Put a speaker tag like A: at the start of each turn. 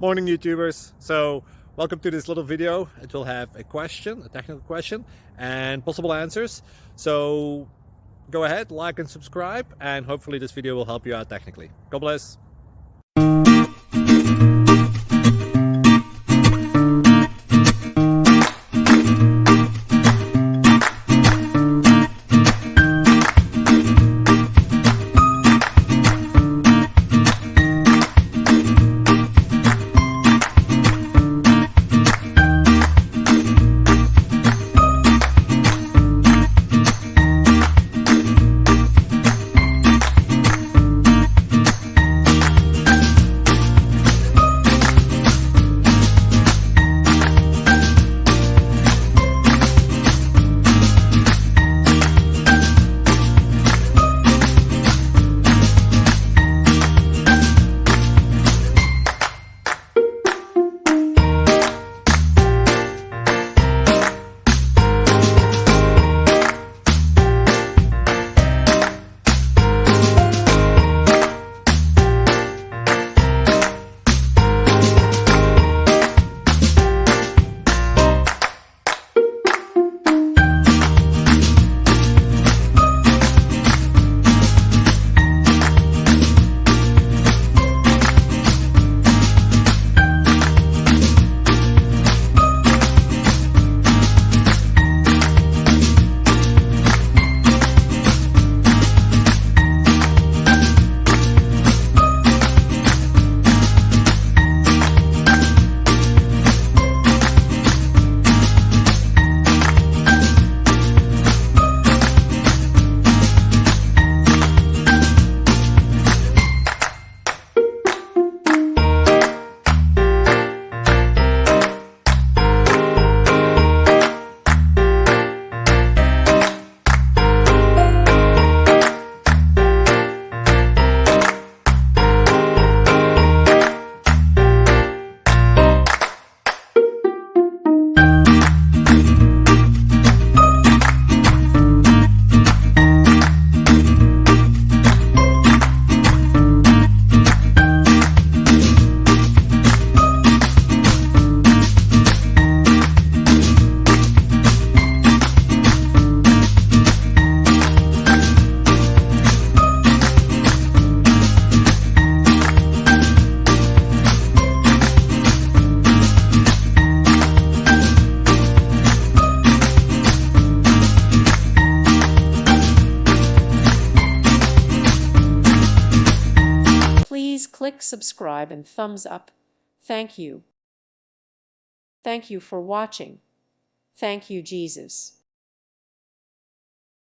A: Morning YouTubers. So welcome to this little video. It will have a question, a technical question, and possible answers. So go ahead, like and subscribe, and hopefully this video will help you out technically. God bless.
B: Please click subscribe and thumbs up. Thank you. Thank you for watching. Thank you, Jesus.